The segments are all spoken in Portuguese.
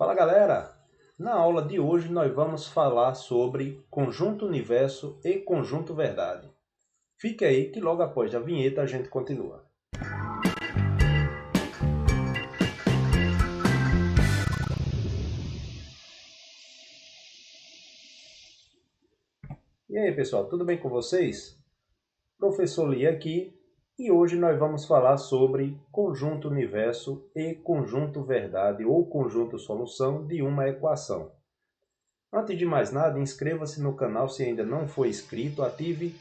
Fala galera! Na aula de hoje nós vamos falar sobre conjunto universo e conjunto verdade. Fique aí que logo após a vinheta a gente continua. E aí pessoal, tudo bem com vocês? Professor Lee aqui e hoje nós vamos falar sobre conjunto universo e conjunto verdade ou conjunto solução de uma equação. Antes de mais nada, inscreva-se no canal se ainda não for inscrito, ative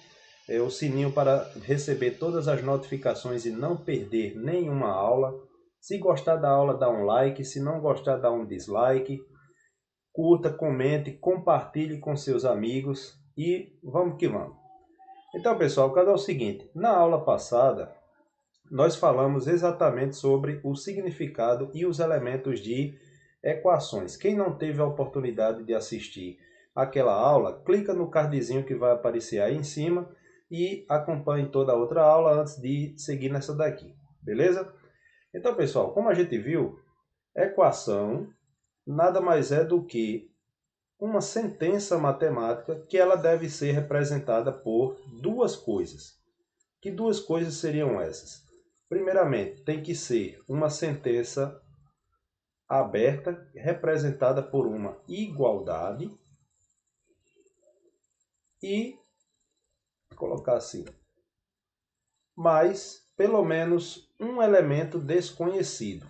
o sininho para receber todas as notificações e não perder nenhuma aula. Se gostar da aula, dá um like, se não gostar, dá um dislike. Curta, comente, compartilhe com seus amigos e vamos que vamos. Então, pessoal, o caso é o seguinte, na aula passada, nós falamos exatamente sobre o significado e os elementos de equações. Quem não teve a oportunidade de assistir aquela aula, clica no cardzinho que vai aparecer aí em cima e acompanhe toda a outra aula antes de seguir nessa daqui, beleza? Então, pessoal, como a gente viu, equação nada mais é do que uma sentença matemática que ela deve ser representada por duas coisas. Que duas coisas seriam essas? Primeiramente, tem que ser uma sentença aberta, representada por uma igualdade e, vou colocar assim, mais pelo menos um elemento desconhecido.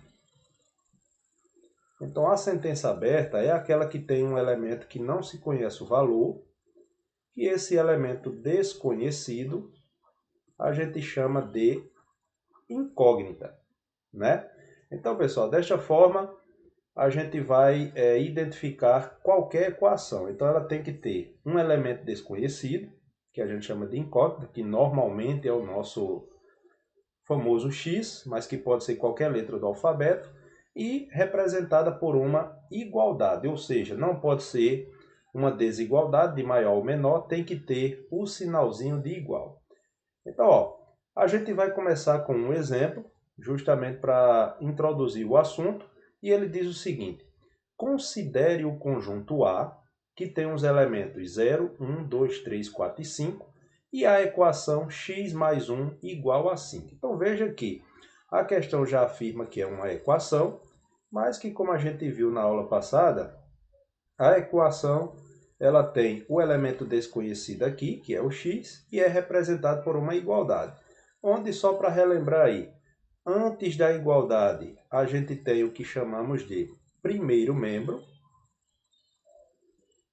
Então, a sentença aberta é aquela que tem um elemento que não se conhece o valor, e esse elemento desconhecido a gente chama de incógnita, né? Então, pessoal, desta forma, a gente vai identificar qualquer equação. Então, ela tem que ter um elemento desconhecido, que a gente chama de incógnita, que normalmente é o nosso famoso x, mas que pode ser qualquer letra do alfabeto, e representada por uma igualdade, ou seja, não pode ser uma desigualdade de maior ou menor, tem que ter o sinalzinho de igual. Então, ó, a gente vai começar com um exemplo, justamente para introduzir o assunto, e ele diz o seguinte: considere o conjunto A, que tem os elementos 0, 1, 2, 3, 4 e 5, e a equação x mais 1 igual a 5. Então veja que a questão já afirma que é uma equação, mas que, como a gente viu na aula passada, a equação ela tem o elemento desconhecido aqui, que é o x, e é representado por uma igualdade. Onde, só para relembrar aí, antes da igualdade, a gente tem o que chamamos de primeiro membro,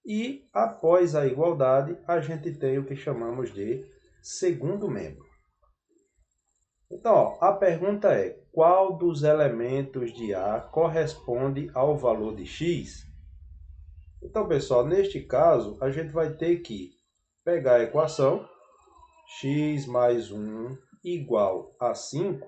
e após a igualdade, a gente tem o que chamamos de segundo membro. Então, ó, a pergunta é, qual dos elementos de A corresponde ao valor de x? Então, pessoal, neste caso, a gente vai ter que pegar a equação x mais 1 igual a 5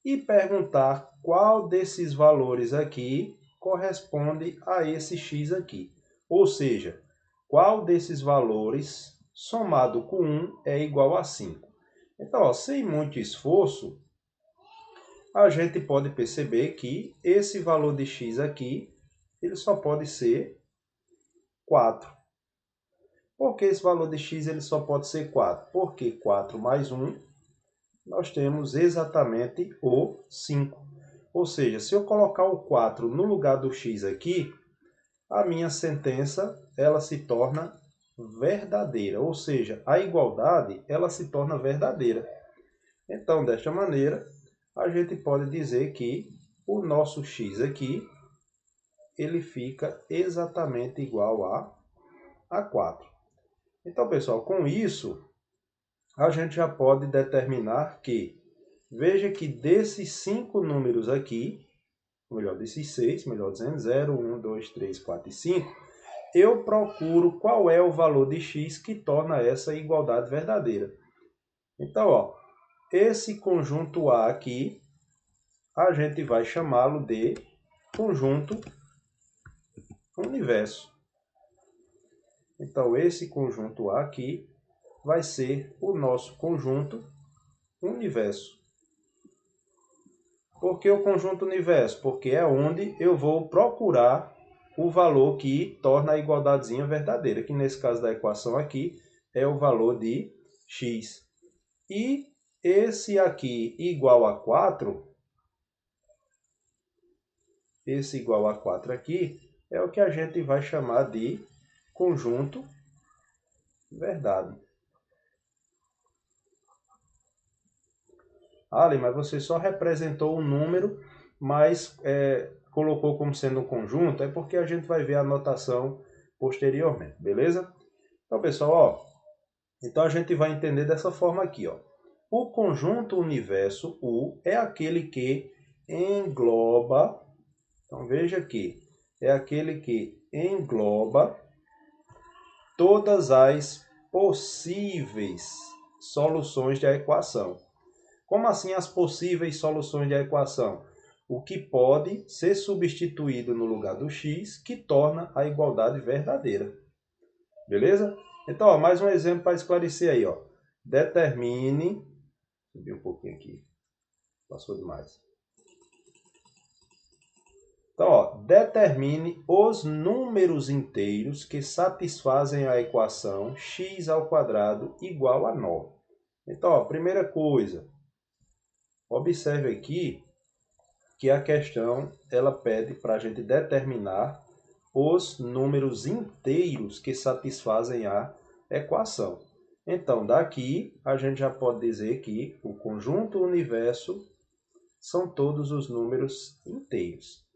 e perguntar qual desses valores aqui corresponde a esse x aqui. Ou seja, qual desses valores somado com 1 é igual a 5. Então, ó, sem muito esforço, a gente pode perceber que esse valor de x aqui, ele só pode ser 4. Por que esse valor de x ele só pode ser 4? Porque 4 mais 1, nós temos exatamente o 5. Ou seja, se eu colocar o 4 no lugar do x aqui, a minha sentença ela se torna verdadeira. Ou seja, a igualdade ela se torna verdadeira. Então, desta maneira, a gente pode dizer que o nosso x aqui ele fica exatamente igual a 4. Então, pessoal, com isso, a gente já pode determinar que, veja que desses 5 números aqui, ou melhor, desses 6, melhor dizendo, 0, 1, 2, 3, 4 e 5, eu procuro qual é o valor de x que torna essa igualdade verdadeira. Então, ó, esse conjunto A aqui, a gente vai chamá-lo de conjunto universo. Então, esse conjunto A aqui vai ser o nosso conjunto universo. Por que o conjunto universo? Porque é onde eu vou procurar o valor que torna a igualdadezinha verdadeira, que nesse caso da equação aqui é o valor de x. E esse aqui igual a 4, esse igual a 4 aqui, é o que a gente vai chamar de conjunto verdade. Ali, mas você só representou o número, mas colocou como sendo um conjunto, é porque a gente vai ver a notação posteriormente, beleza? Então, pessoal, ó, então a gente vai entender dessa forma aqui, ó. O conjunto universo U é aquele que engloba, então veja aqui, é aquele que engloba todas as possíveis soluções da equação. Como assim as possíveis soluções da equação? O que pode ser substituído no lugar do x, que torna a igualdade verdadeira. Beleza? Então, ó, mais um exemplo para esclarecer aí. Ó. Determine... Subir um pouquinho aqui. Passou demais. Então, ó, determine os números inteiros que satisfazem a equação x² igual a 9. Então, ó, primeira coisa, observe aqui que a questão ela pede para a gente determinar os números inteiros que satisfazem a equação. Então, daqui a gente já pode dizer que o conjunto universo são todos os números inteiros.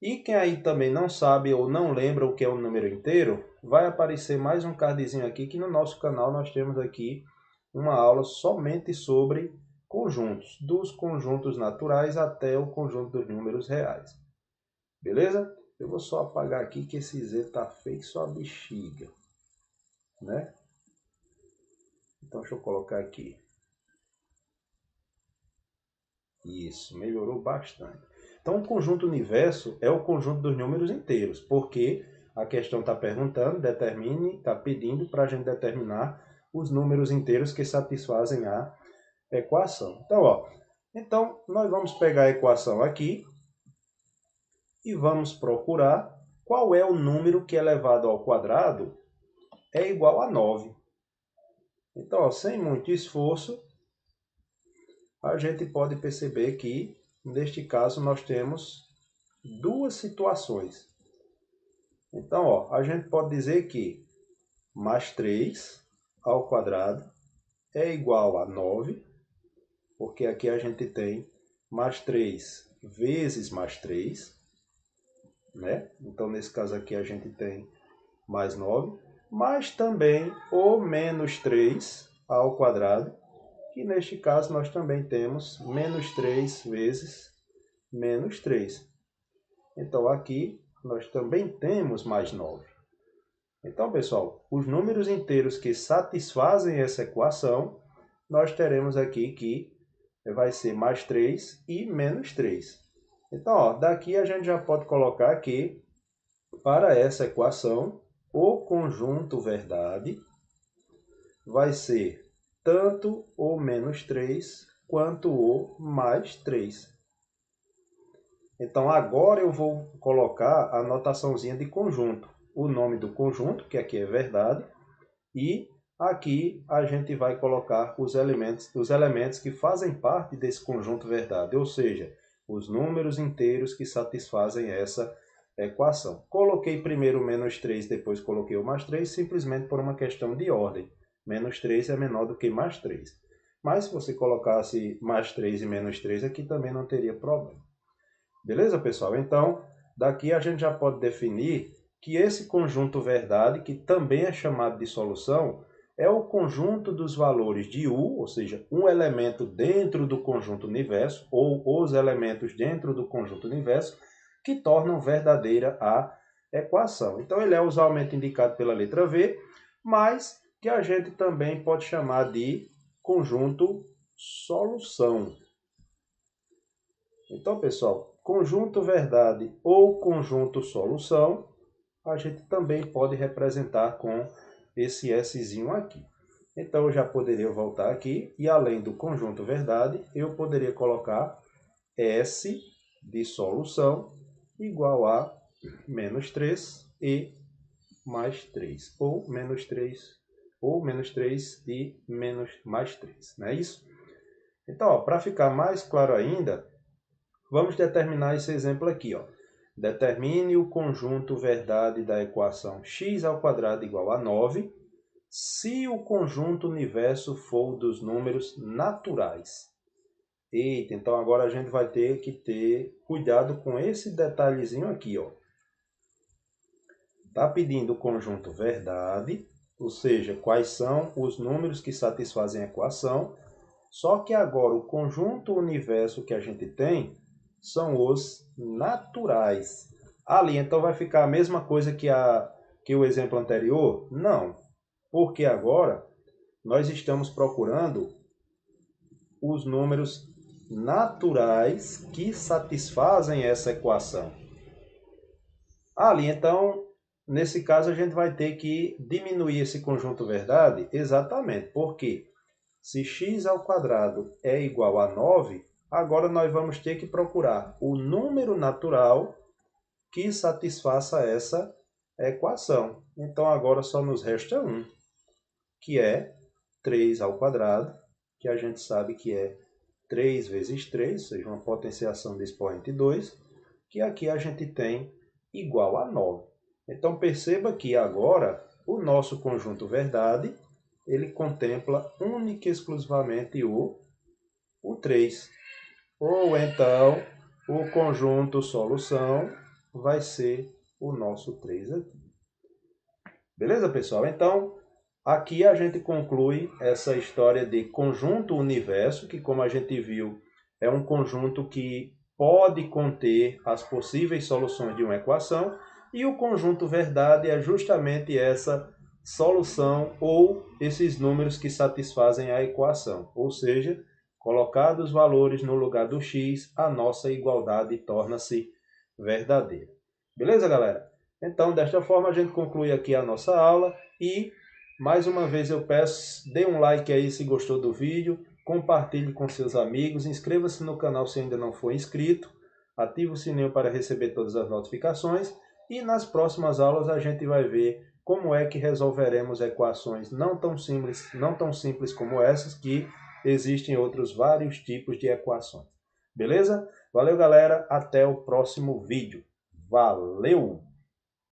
E quem aí também não sabe ou não lembra o que é um número inteiro, vai aparecer mais um cardzinho aqui que no nosso canal nós temos aqui uma aula somente sobre conjuntos, dos conjuntos naturais até o conjunto dos números reais. Beleza? Eu vou só apagar aqui que esse Z tá feio só a bexiga, né? Então deixa eu colocar aqui. Isso, melhorou bastante. Então, o conjunto universo é o conjunto dos números inteiros, porque a questão está perguntando, está pedindo para a gente determinar os números inteiros que satisfazem a equação. Então, ó, nós vamos pegar a equação aqui e vamos procurar qual é o número que elevado ao quadrado é igual a 9. Então, ó, sem muito esforço, a gente pode perceber que, neste caso, nós temos duas situações. Então, ó, a gente pode dizer que mais 3 ao quadrado é igual a 9, porque aqui a gente tem mais 3 vezes mais 3, né? Então, nesse caso aqui, a gente tem mais 9, mas também o menos 3 ao quadrado, que neste caso nós também temos menos 3 vezes menos 3. Então, aqui nós também temos mais 9. Então, pessoal, os números inteiros que satisfazem essa equação, nós teremos aqui que vai ser mais 3 e menos 3. Então, ó, daqui a gente já pode colocar que, para essa equação, o conjunto verdade vai ser tanto o menos 3 quanto o mais 3. Então, agora eu vou colocar a notaçãozinha de conjunto. O nome do conjunto, que aqui é verdade, e aqui a gente vai colocar os elementos que fazem parte desse conjunto verdade, ou seja, os números inteiros que satisfazem essa equação. Coloquei primeiro o menos 3, depois coloquei o mais 3, simplesmente por uma questão de ordem. Menos 3 é menor do que mais 3. Mas se você colocasse mais 3 e menos 3, aqui também não teria problema. Beleza, pessoal? Então, daqui a gente já pode definir que esse conjunto verdade, que também é chamado de solução, é o conjunto dos valores de U, ou seja, um elemento dentro do conjunto universo, ou os elementos dentro do conjunto universo, que tornam verdadeira a equação. Então, ele é usualmente indicado pela letra V, mas que a gente também pode chamar de conjunto solução. Então, pessoal, conjunto verdade ou conjunto solução, a gente também pode representar com esse Szinho aqui. Então, eu já poderia voltar aqui e, além do conjunto verdade, eu poderia colocar S de solução igual a menos 3e mais 3, ou menos 3 e mais 3, não é isso? Então, para ficar mais claro ainda, vamos determinar esse exemplo aqui. Determine o conjunto verdade da equação x² igual a 9, se o conjunto universo for dos números naturais. Eita, então agora a gente vai ter que ter cuidado com esse detalhezinho aqui. Está pedindo o conjunto verdade, ou seja, quais são os números que satisfazem a equação, só que agora o conjunto universo que a gente tem são os naturais. Ali, então vai ficar a mesma coisa que o exemplo anterior? Não, porque agora nós estamos procurando os números naturais que satisfazem essa equação. Ali, então, nesse caso a gente vai ter que diminuir esse conjunto verdade, exatamente, porque se x² é igual a 9, agora nós vamos ter que procurar o número natural que satisfaça essa equação. Então agora só nos resta um, que é 3², que a gente sabe que é 3 vezes 3, ou seja, uma potenciação de expoente 2, que aqui a gente tem igual a 9. Então perceba que agora o nosso conjunto verdade, ele contempla única e exclusivamente o 3. Ou então o conjunto solução vai ser o nosso 3 aqui. Beleza, pessoal? Então, aqui a gente conclui essa história de conjunto universo, que como a gente viu, é um conjunto que pode conter as possíveis soluções de uma equação, e o conjunto verdade é justamente essa solução ou esses números que satisfazem a equação. Ou seja, colocados os valores no lugar do x, a nossa igualdade torna-se verdadeira. Beleza, galera? Então, desta forma, a gente conclui aqui a nossa aula e, mais uma vez, eu peço, dê um like aí se gostou do vídeo, compartilhe com seus amigos, inscreva-se no canal se ainda não for inscrito, ative o sininho para receber todas as notificações e nas próximas aulas a gente vai ver como é que resolveremos equações não tão simples como essas, que existem outros vários tipos de equações. Beleza? Valeu, galera. Até o próximo vídeo. Valeu!